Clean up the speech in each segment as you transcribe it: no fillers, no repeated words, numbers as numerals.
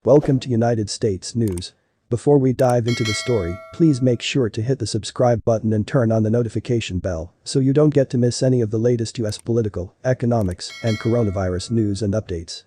Welcome to United States News. Before we dive into the story, please make sure to hit the subscribe button and turn on the notification bell so you don't get to miss any of the latest US political, economics, and coronavirus news and updates.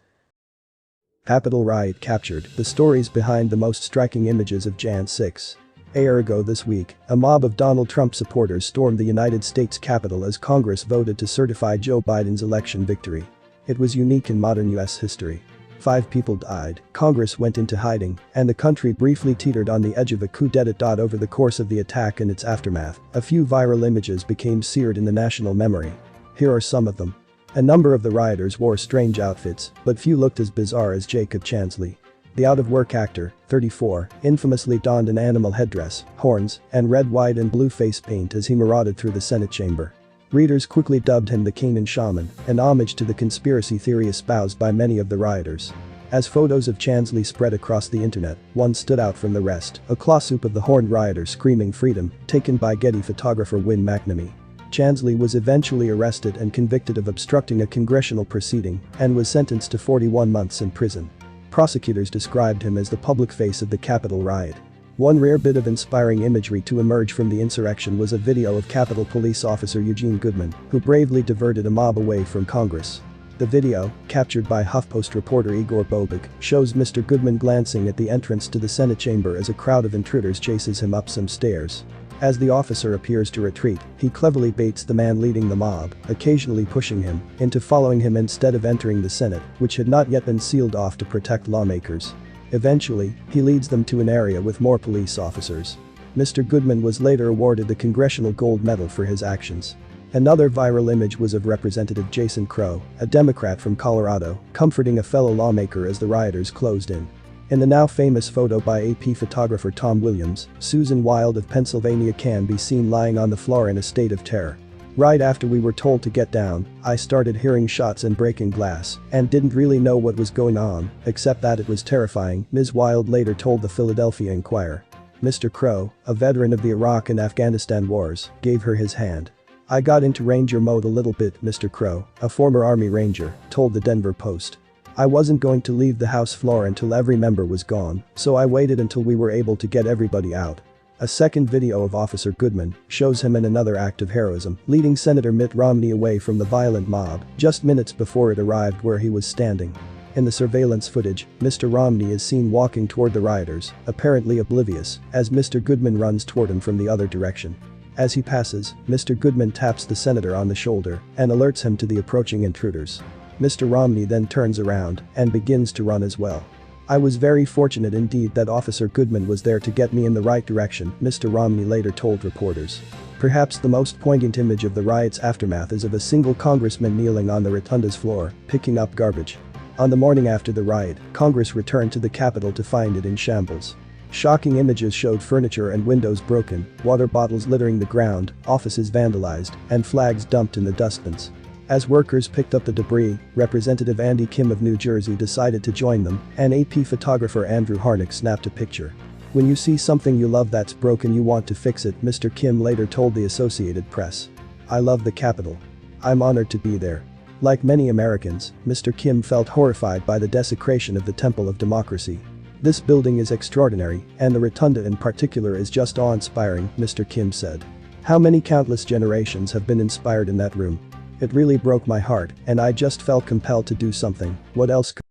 Capitol riot captured, the stories behind the most striking images of Jan 6. A year ago this week, a mob of Donald Trump supporters stormed the United States Capitol as Congress voted to certify Joe Biden's election victory. It was unique in modern US history. 5 people died, Congress went into hiding, and the country briefly teetered on the edge of a coup d'etat. Over the course of the attack and its aftermath, a few viral images became seared in the national memory. Here are some of them. A number of the rioters wore strange outfits, but few looked as bizarre as Jacob Chansley. The out-of-work actor, 34, infamously donned an animal headdress, horns, and red, white and blue face paint as he marauded through the Senate chamber. Readers quickly dubbed him the QAnon Shaman, an homage to the conspiracy theory espoused by many of the rioters. As photos of Chansley spread across the internet, one stood out from the rest, a closeup of the horned rioter screaming freedom, taken by Getty photographer Win McNamee. Chansley was eventually arrested and convicted of obstructing a congressional proceeding and was sentenced to 41 months in prison. Prosecutors described him as the public face of the Capitol riot. One rare bit of inspiring imagery to emerge from the insurrection was a video of Capitol Police Officer Eugene Goodman, who bravely diverted a mob away from Congress. The video, captured by HuffPost reporter Igor Bobic, shows Mr. Goodman glancing at the entrance to the Senate chamber as a crowd of intruders chases him up some stairs. As the officer appears to retreat, he cleverly baits the man leading the mob, occasionally pushing him into following him instead of entering the Senate, which had not yet been sealed off to protect lawmakers. Eventually, he leads them to an area with more police officers. Mr. Goodman was later awarded the Congressional Gold Medal for his actions. Another viral image was of Representative Jason Crow, a Democrat from Colorado, comforting a fellow lawmaker as the rioters closed in. In the now famous photo by AP photographer Tom Williams, Susan Wild of Pennsylvania can be seen lying on the floor in a state of terror. Right after we were told to get down, I started hearing shots and breaking glass, and didn't really know what was going on, except that it was terrifying, Ms. Wild later told the Philadelphia Inquirer. Mr. Crow, a veteran of the Iraq and Afghanistan wars, gave her his hand. I got into ranger mode a little bit, Mr. Crow, a former Army Ranger, told the Denver Post. I wasn't going to leave the House floor until every member was gone, so I waited until we were able to get everybody out. A second video of Officer Goodman shows him in another act of heroism, leading Senator Mitt Romney away from the violent mob just minutes before it arrived where he was standing. In the surveillance footage, Mr. Romney is seen walking toward the rioters, apparently oblivious, as Mr. Goodman runs toward him from the other direction. As he passes, Mr. Goodman taps the senator on the shoulder and alerts him to the approaching intruders. Mr. Romney then turns around and begins to run as well. I was very fortunate indeed that Officer Goodman was there to get me in the right direction, Mr. Romney later told reporters. Perhaps the most poignant image of the riot's aftermath is of a single congressman kneeling on the rotunda's floor, picking up garbage. On the morning after the riot, Congress returned to the Capitol to find it in shambles. Shocking images showed furniture and windows broken, water bottles littering the ground, offices vandalized, and flags dumped in the dustbins. As workers picked up the debris, Representative Andy Kim of New Jersey decided to join them, and AP photographer Andrew Harnik snapped a picture. When you see something you love that's broken, you want to fix it, Mr. Kim later told the Associated Press. I love the Capitol. I'm honored to be there. Like many Americans, Mr. Kim felt horrified by the desecration of the Temple of Democracy. This building is extraordinary, and the rotunda in particular is just awe-inspiring, Mr. Kim said. How many countless generations have been inspired in that room? It really broke my heart, and I just felt compelled to do something. What else could?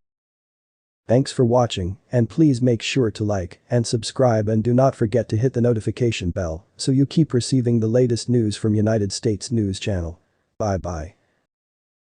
Thanks for watching, and please make sure to like and subscribe, and do not forget to hit the notification bell so you keep receiving the latest news from United States News Channel. Bye bye.